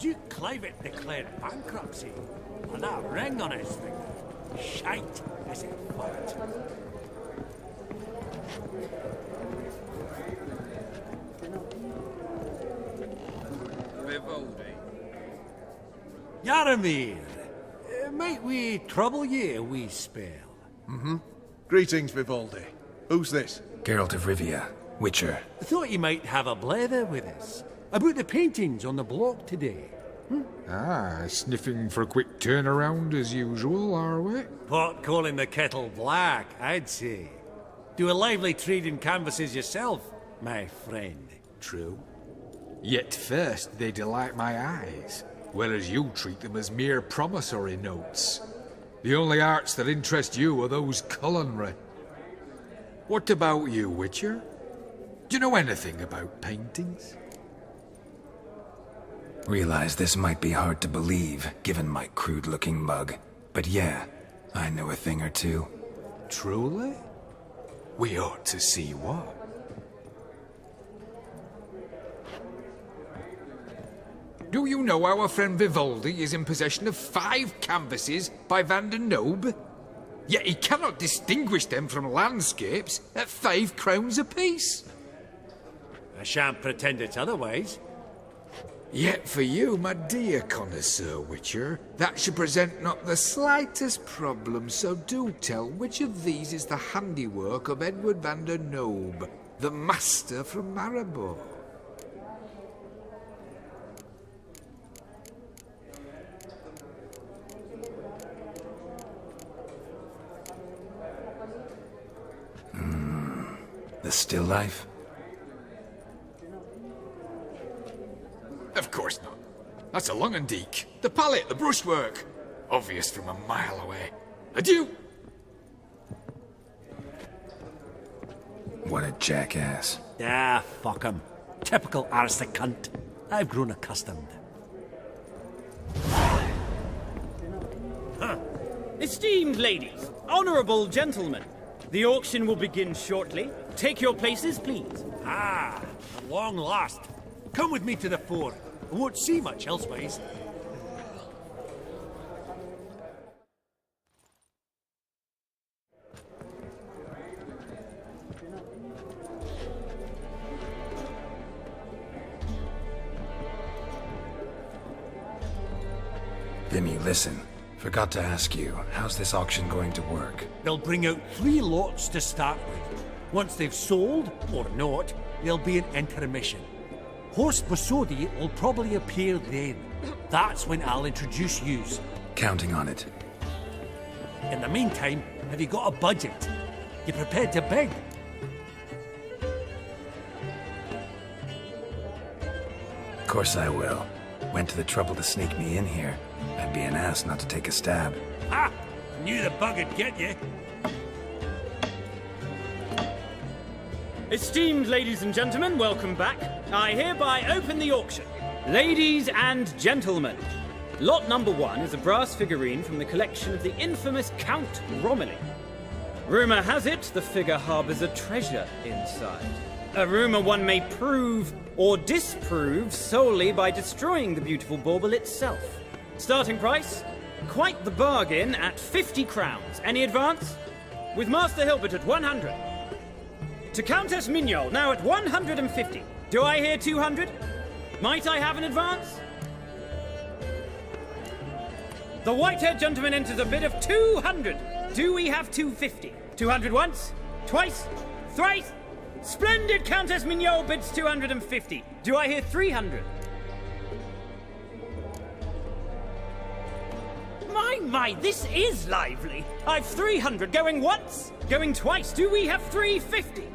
Duke Clivet declared bankruptcy, and that ring on his finger. Shite, is it fact? Vivaldi. Yaramir, might we trouble ye a wee spell? Greetings, Vivaldi. Who's this? Geralt of Rivia, Witcher. I thought you might have a blather with us about the paintings on the block today. Ah, sniffing for a quick turnaround as usual, are we? Pot calling the kettle black, I'd say. Do a lively trade in canvases yourself, my friend. True. Yet first they delight my eyes, whereas you treat them as mere promissory notes. The only arts that interest you are those culinary. What about you, Witcher? Do you know anything about paintings? Realize this might be hard to believe, given my crude-looking mug. But yeah, I know a thing or two. Truly? We ought to see what. Do you know our friend Vivaldi is in possession of 5 canvases by Van der Nobe? Yet he cannot distinguish them from landscapes at 5 crowns apiece. I shan't pretend it's otherwise. Yet for you, my dear connoisseur Witcher, that should present not the slightest problem, so do tell which of these is the handiwork of Edward van der Nobe, the master from Maribor. The still life? Of course not. That's a Longendeek. The palette, the brushwork. Obvious from a mile away. Adieu! What a jackass. Ah, fuck him. Typical aristocrat cunt. I've grown accustomed. Esteemed ladies, honourable gentlemen, the auction will begin shortly. Take your places, please. Ah, at long last. Come with me to the fore. I won't see much elsewise. Vimy, listen. Forgot to ask you, how's this auction going to work? They'll bring out 3 lots to start with. Once they've sold, or not, there'll be an intermission. Host Bosodi will probably appear then. That's when I'll introduce yous. Counting on it. In the meantime, have you got a budget? You prepared to beg? Of course I will. Went to the trouble to sneak me in here. I'd be an ass not to take a stab. Ha! Knew the bug'd get you. Esteemed ladies and gentlemen, welcome back. I hereby open the auction. Ladies and gentlemen, lot number 1 is a brass figurine from the collection of the infamous Count Romilly. Rumour has it the figure harbours a treasure inside. A rumour one may prove or disprove solely by destroying the beautiful bauble itself. Starting price? Quite the bargain at 50 crowns. Any advance? With Master Hilbert at 100. To Countess Mignol, now at 150. Do I hear 200? Might I have an advance? The white-haired gentleman enters a bid of 200. Do we have 250? 200 once? Twice? Thrice? Splendid Countess Mignol bids 250. Do I hear 300? My, this is lively. I've 300 going once, going twice. Do we have 350?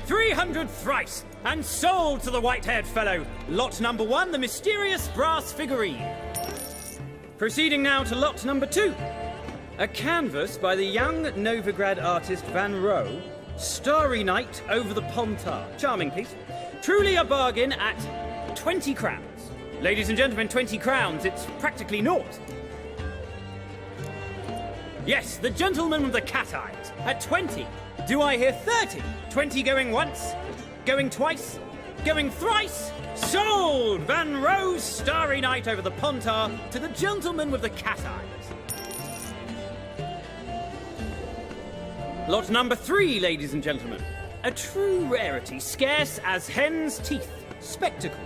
300 thrice, and sold to the white-haired fellow. Lot number 1, the mysterious brass figurine. Proceeding now to lot number 2. A canvas by the young Novigrad artist Van Rohe, Starry Night over the Pontar. Charming piece. Truly a bargain at 20 crowns. Ladies and gentlemen, 20 crowns, it's practically naught. Yes, the gentleman with the cat eyes, at 20. Do I hear 30? 20 going once, going twice, going thrice. Sold! Van Rohe starry night over the Pontar to the gentleman with the cat eyes. Lot number 3, ladies and gentlemen. A true rarity, scarce as hen's teeth. Spectacles.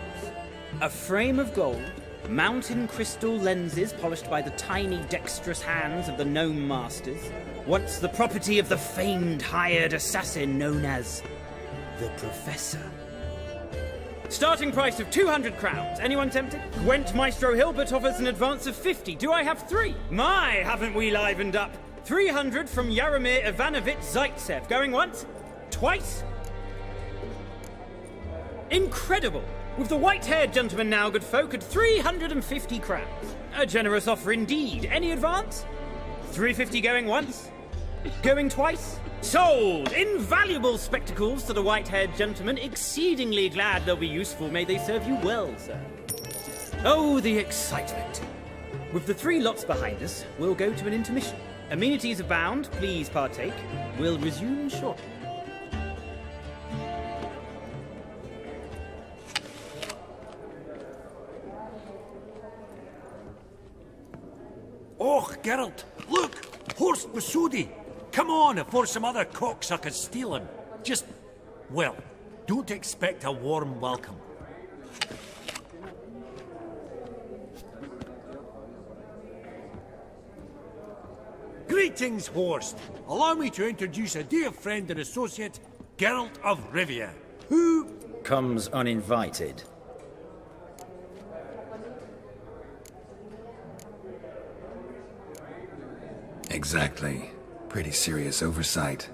A frame of gold, mountain crystal lenses polished by the tiny dexterous hands of the gnome masters, once the property of the famed hired assassin known as the Professor. Starting price of 200 crowns. Anyone tempted? Gwent Maestro Hilbert offers an advance of 50. Do I have 3? My, haven't we livened up? 300 from Yaromir Ivanovich Zaitsev. Going once? Twice? Incredible! With the white-haired gentleman now, good folk, at 350 crowns. A generous offer indeed. Any advance? 350 going once? Going twice? Sold! Invaluable spectacles to the white-haired gentleman. Exceedingly glad they'll be useful. May they serve you well, sir. Oh, the excitement. With the 3 lots behind us, we'll go to an intermission. Amenities abound. Please partake. We'll resume shortly. Oh, Geralt, look! Horst Masudi! Come on before some other cocksuckers steal him. Just, well, don't expect a warm welcome. Greetings, Horst. Allow me to introduce a dear friend and associate, Geralt of Rivia, who comes uninvited. Exactly. Pretty serious oversight.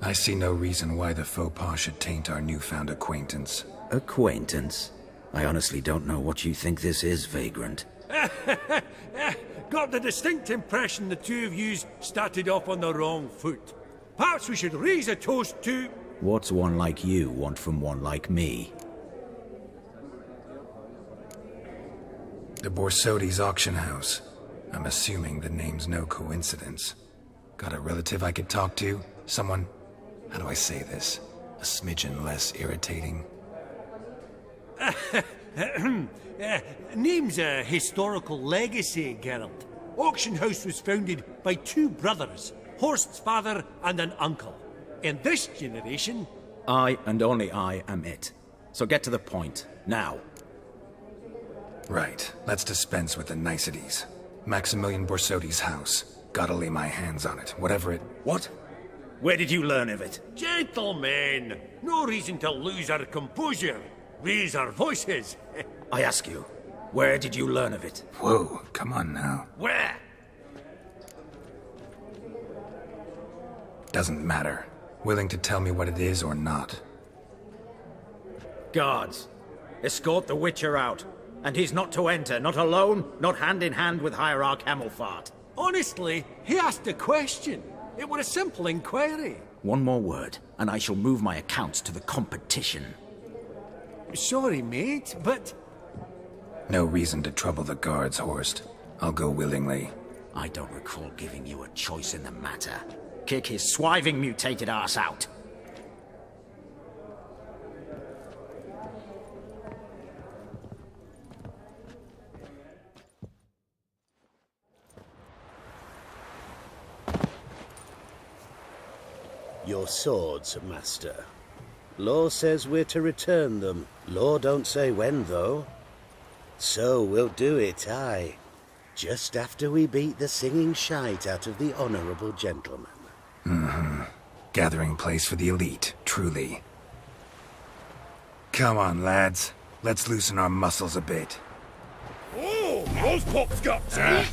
I see no reason why the faux pas should taint our newfound acquaintance. Acquaintance? I honestly don't know what you think this is, Vagrant. Got the distinct impression the two of yous started off on the wrong foot. Perhaps we should raise a toast to... What's one like you want from one like me? The Borsodi's auction house. I'm assuming the name's no coincidence. Got a relative I could talk to? Someone, how do I say this? A smidgen less irritating? Name's a historical legacy, Geralt. Auction house was founded by 2 brothers, Horst's father and an uncle. In this generation... I and only I am it. So get to the point, now. Right, let's dispense with the niceties. Maximilian Borsodi's house. Gotta lay my hands on it, whatever it... What? Where did you learn of it? Gentlemen, no reason to lose our composure. Raise our voices. I ask you, where did you learn of it? Whoa, come on now. Where? Doesn't matter. Willing to tell me what it is or not? Guards, escort the Witcher out. And he's not to enter, not alone, not hand in hand with Hierarch Hamelfart. Honestly, he asked a question. It was a simple inquiry. One more word, and I shall move my accounts to the competition. Sorry, mate, but... No reason to trouble the guards, Horst. I'll go willingly. I don't recall giving you a choice in the matter. Kick his swiving mutated ass out. Your swords, Master. Law says we're to return them. Law don't say when, though. So we'll do it, aye. Just after we beat the singing shite out of the honourable gentleman. Mm-hmm. Gathering place for the elite, truly. Come on, lads. Let's loosen our muscles a bit. Oh, those pops got to.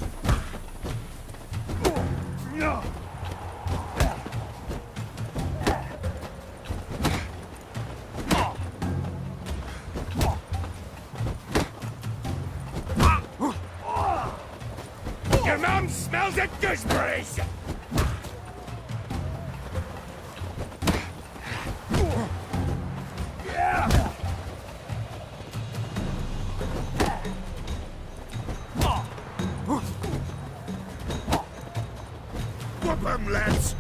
Your mum smells of gooseberries! Whoop 'em, lads!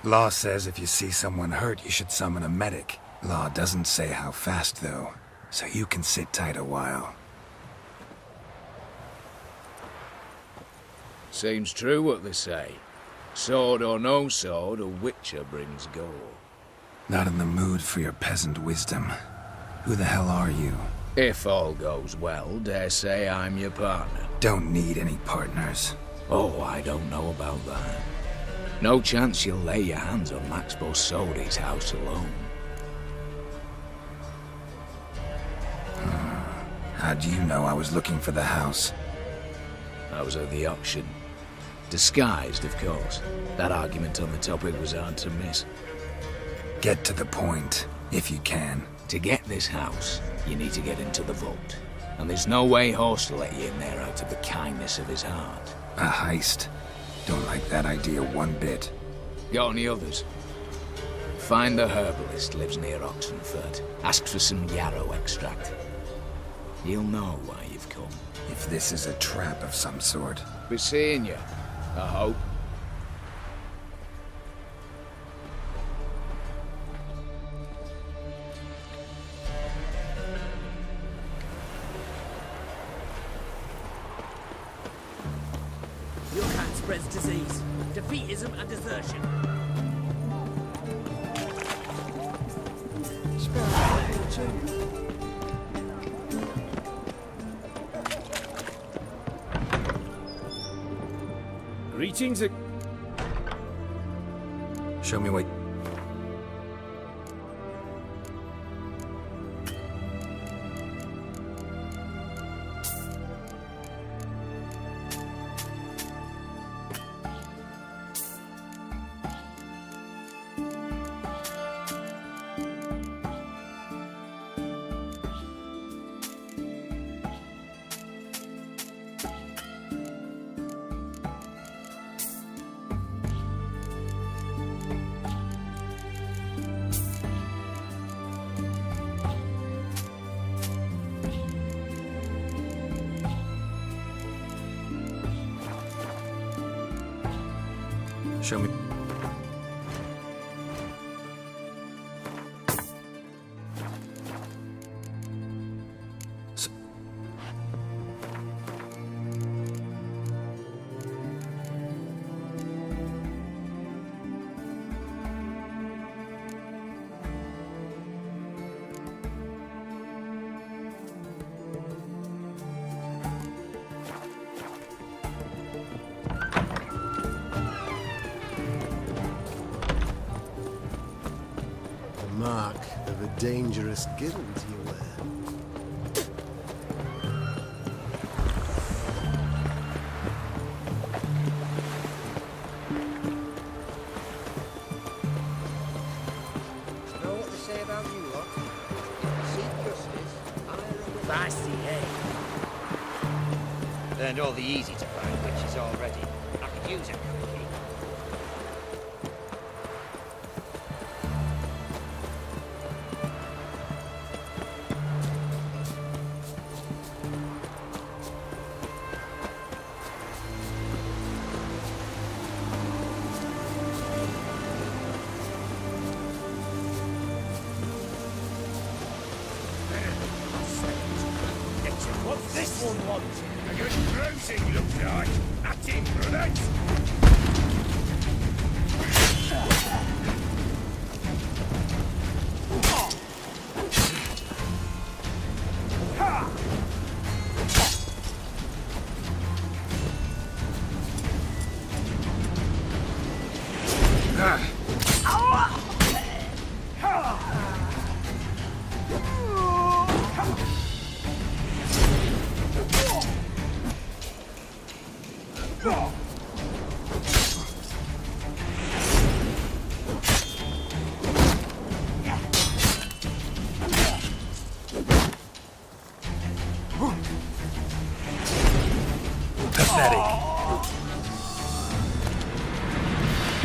Law says if you see someone hurt, you should summon a medic. Law doesn't say how fast, though, so you can sit tight a while. Seems true what they say. Sword or no sword, a witcher brings gore. Not in the mood for your peasant wisdom. Who the hell are you? If all goes well, dare say I'm your partner. Don't need any partners. Oh, I don't know about that. No chance you'll lay your hands on Max Borsodi's house alone. How do you know I was looking for the house? I was at the auction. Disguised, of course. That argument on the topic was hard to miss. Get to the point, if you can. To get this house, you need to get into the vault. And there's no way Horst will let you in there out of the kindness of his heart. A heist? Don't like that idea one bit. Got any others? Find the herbalist, lives near Oxenfurt. Ask for some yarrow extract. He'll know why you've come. If this is a trap of some sort. Be seeing you, I hope. Your kind spreads disease, defeatism and desertion. Greetings. Show me what... Show me... Mark of a dangerous guild you wear. Know what they say about you lot? If you seek justice, I Feisty, eh? learned all the easy to find witches already. I could use a cookie. What's this one want? A good bruising, looks like. At him, brothers!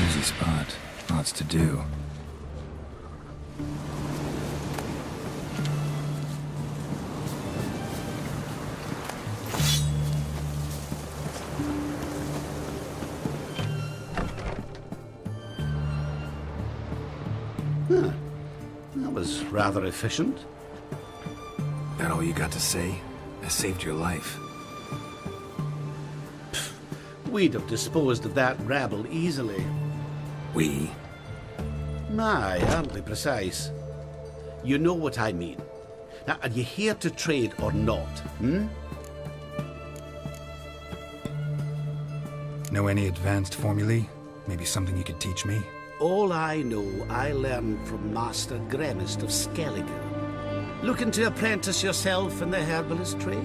Easy spot. Lots to do. Huh. That was rather efficient. That all you got to say? I saved your life. We'd have disposed of that rabble easily. We? My, aren't they precise? You know what I mean. Now, are you here to trade or not, hmm? Know any advanced formulae? Maybe something you could teach me? All I know, I learned from Master Gremist of Skellige. Looking to apprentice yourself in the herbalist trade?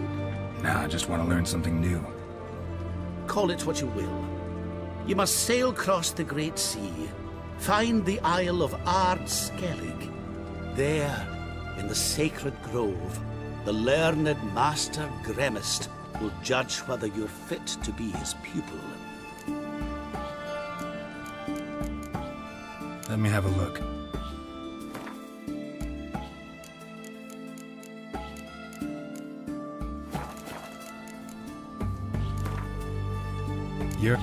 Nah, I just want to learn something new. Call it what you will. You must sail across the Great Sea, find the Isle of Ard Skellig. There, in the sacred grove, the learned Master Gremist will judge whether you're fit to be his pupil. Let me have a look. You're...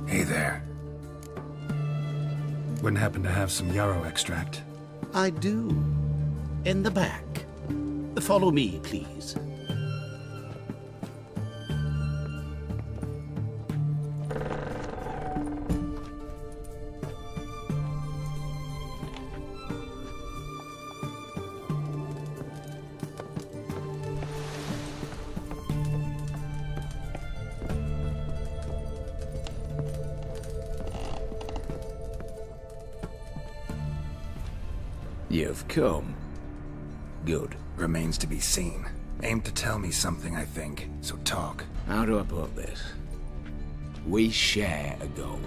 Hey there. Wouldn't happen to have some yarrow extract? I do. In the back. Follow me, please. You've come. Good. Remains to be seen. Aim to tell me something, I think. So talk. How do I put this? We share a goal.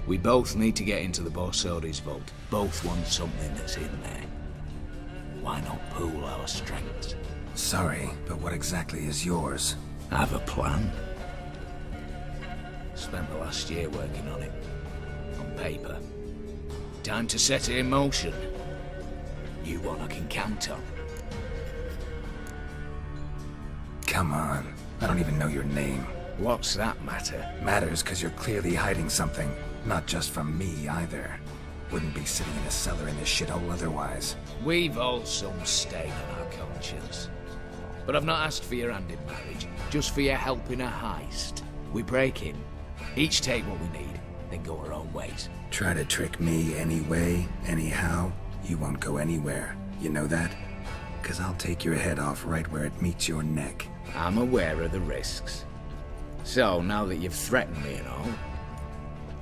We both need to get into the Borsodi's vault. Both want something that's in there. Why not pool our strengths? Sorry, but what exactly is yours? Have a plan. Spent the last year working on it. On paper. Time to set it in motion. You one I can count on. Come on. I don't even know your name. What's that matter? Matters because you're clearly hiding something. Not just from me, either. Wouldn't be sitting in a cellar in this shithole otherwise. We've all some stain on our conscience. But I've not asked for your hand in marriage, just for your help in a heist. We break in, each take what we need, then go our own ways. Try to trick me anyway, anyhow, you won't go anywhere. You know that? 'Cause I'll take your head off right where it meets your neck. I'm aware of the risks. So, now that you've threatened me and all,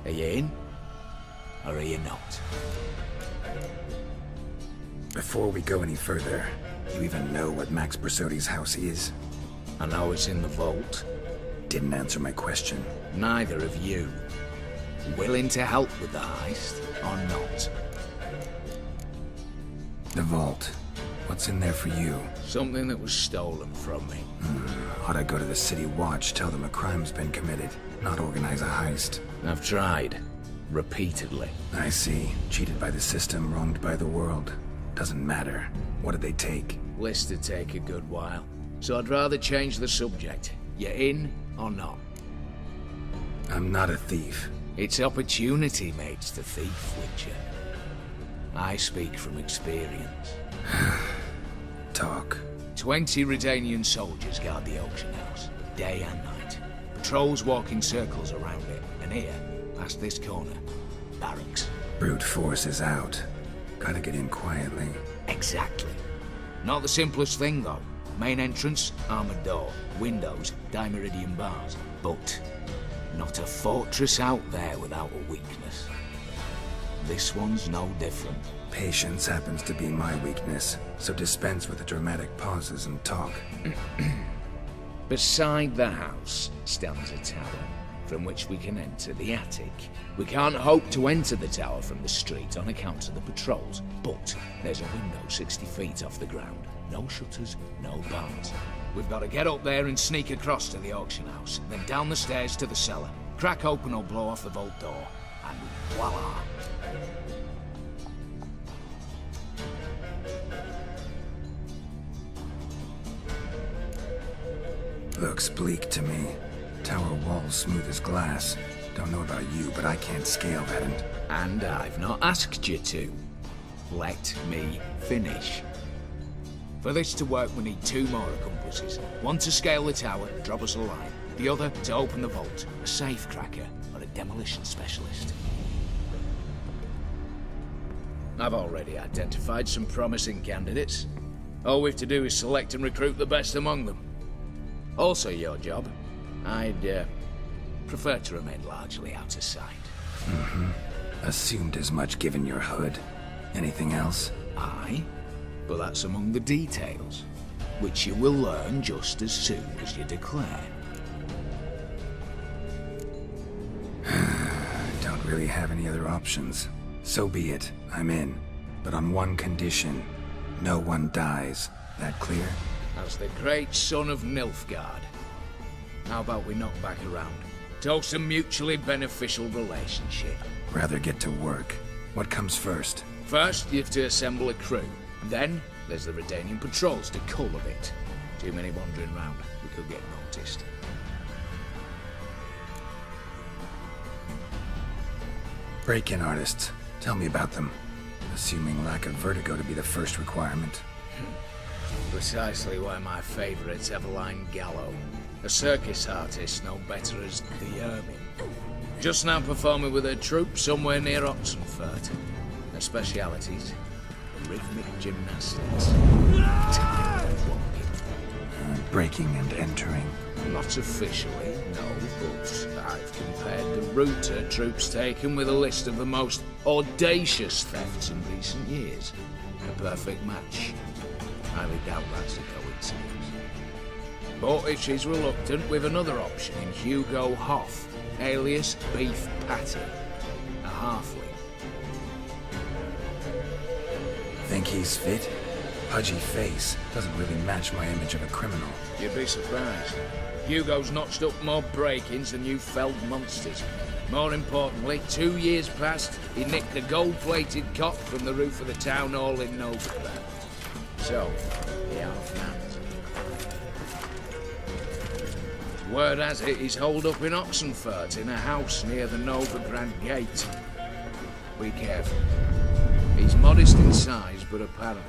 are you in? Or are you not? Before we go any further, you even know what Max Borsodi's house is? I know it's in the vault. Didn't answer my question. Neither of you. Willing to help with the heist, or not? The vault. What's in there for you? Something that was stolen from me. Ought I go to the City Watch, tell them a crime's been committed, not organize a heist? I've tried. Repeatedly. I see. Cheated by the system, wronged by the world. Doesn't matter. What did they take? List to take a good while. So I'd rather change the subject. You in or not? I'm not a thief. It's opportunity makes the thief, Witcher. I speak from experience. Talk. 20 Redanian soldiers guard the auction house, day and night. Patrols walk in circles around it, and here, past this corner, barracks. Brute force is out. Gotta get in quietly. Exactly. Not the simplest thing, though. Main entrance, armored door, windows, dimeridian bars. But not a fortress out there without a weakness. This one's no different. Patience happens to be my weakness, so dispense with the dramatic pauses and talk. Beside the house stands a tower, from which we can enter the attic. We can't hope to enter the tower from the street on account of the patrols, but there's a window 60 feet off the ground. No shutters, no bars. We've got to get up there and sneak across to the auction house, then down the stairs to the cellar. Crack open or blow off the vault door, and voila! Looks bleak to me. Tower walls smooth as glass. Don't know about you, but I can't scale that And I've not asked you to. Let me finish. For this to work, we need 2 more accomplices. One to scale the tower, drop us a line. The other to open the vault, a safe cracker or a demolition specialist. I've already identified some promising candidates. All we've to do is select and recruit the best among them. Also your job. I'd prefer to remain largely out of sight. Assumed as much given your hood. Anything else? Aye, but that's among the details, which you will learn just as soon as you declare. Don't really have any other options. So be it. I'm in. But on one condition. No one dies. That clear? As the great son of Nilfgaard. How about we knock back around? Toast a mutually beneficial relationship. Rather get to work. What comes first? First, you have to assemble a crew. Then, there's the Redanian patrols to cull a bit. Too many wandering round. We could get noticed. Break-in artists. Tell me about them. Assuming lack of vertigo to be the first requirement. Precisely why my favourite's Eveline Gallo. A circus artist no better as the Ermine. Just now performing with her troupe somewhere near Oxenfurt. Her specialities, rhythmic gymnastics. Breaking and entering. Not officially, no, but I've compared the route her troope's taken with a list of the most audacious thefts in recent years. A perfect match. Highly doubt that's a coincidence. But if she's reluctant, we've another option in Hugo Hoff, alias Beef Patty, a halfling. Think he's fit? Pudgy face doesn't really match my image of a criminal. You'd be surprised. Hugo's notched up more break-ins than you felled monsters. More importantly, 2 years past, he nicked a gold-plated cot from the roof of the town hall in Novigrad. So, the half-mans. Word has it he's holed up in Oxenfurt in a house near the Novigrad gate. Be careful. He's modest in size, but apparently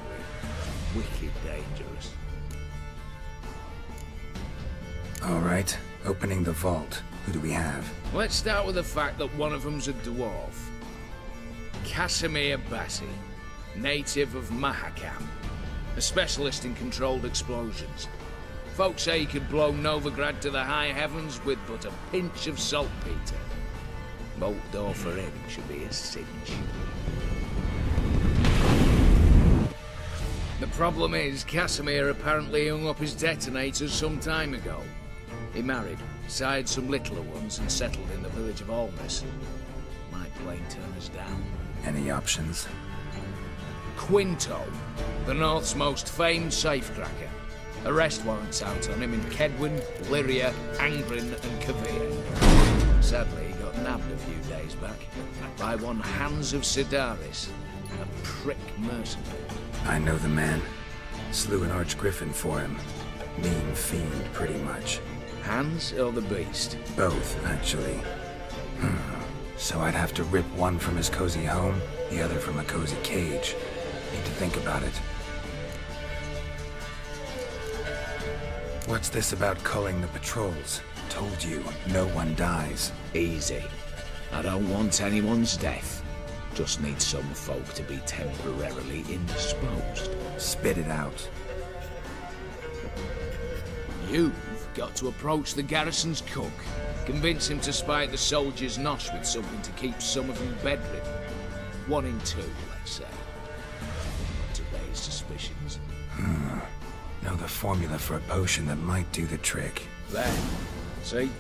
wicked dangerous. All right, opening the vault. Who do we have? Let's start with the fact that one of them's a dwarf. Casimir Bassi, native of Mahakam. A specialist in controlled explosions. Folks say he could blow Novigrad to the high heavens with but a pinch of saltpeter. Bolt door for him should be a cinch. The problem is, Casimir apparently hung up his detonators some time ago. He married, sired some littler ones, and settled in the village of Almas. might plain turn us down. Any options? Quinto, the North's most famed safecracker. Arrest warrants out on him in Kedwin, Lyria, Angren and Kavir. Sadly, he got nabbed a few days back by one Hans of Sidaris, a prick mercenary. I know the man. Slew an archgriffin for him. Mean fiend, pretty much. Hans or the beast? Both, actually. So I'd have to rip one from his cozy home, the other from a cozy cage. Need to think about it. What's this about culling the patrols? Told you, no one dies. Easy. I don't want anyone's death. Just need some folk to be temporarily indisposed. Spit it out. You've got to approach the garrison's cook. Convince him to spike the soldiers' nosh with something to keep some of them bedridden. 1 in 2, let's say. Not to raise suspicions. Know the formula for a potion that might do the trick. There. See?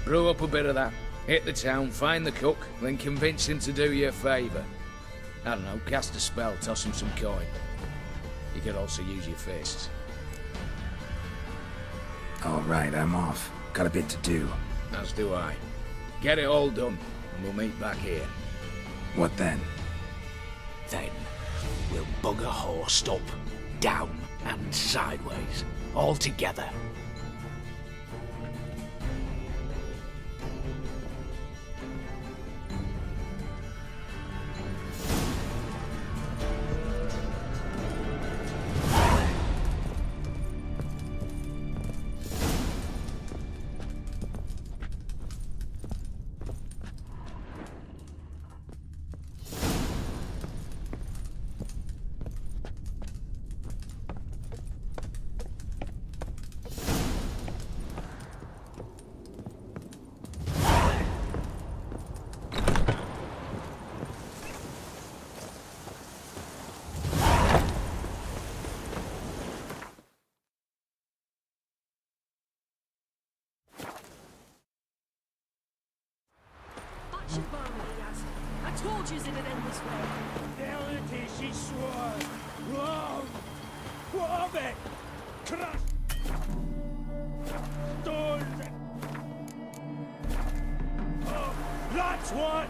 Brew up a bit of that. Hit the town, find the cook, then convince him to do you a favour. I don't know, cast a spell, toss him some coin. You could also use your fists. All right, I'm off. Got a bit to do. As do I. Get it all done, and we'll meet back here. What then? Then, we'll bugger horsed up, down and sideways, all together. I told you it'd end this way. Fidelity, she swore. Wrong. What of it? Crush. Stones. Oh, that's what.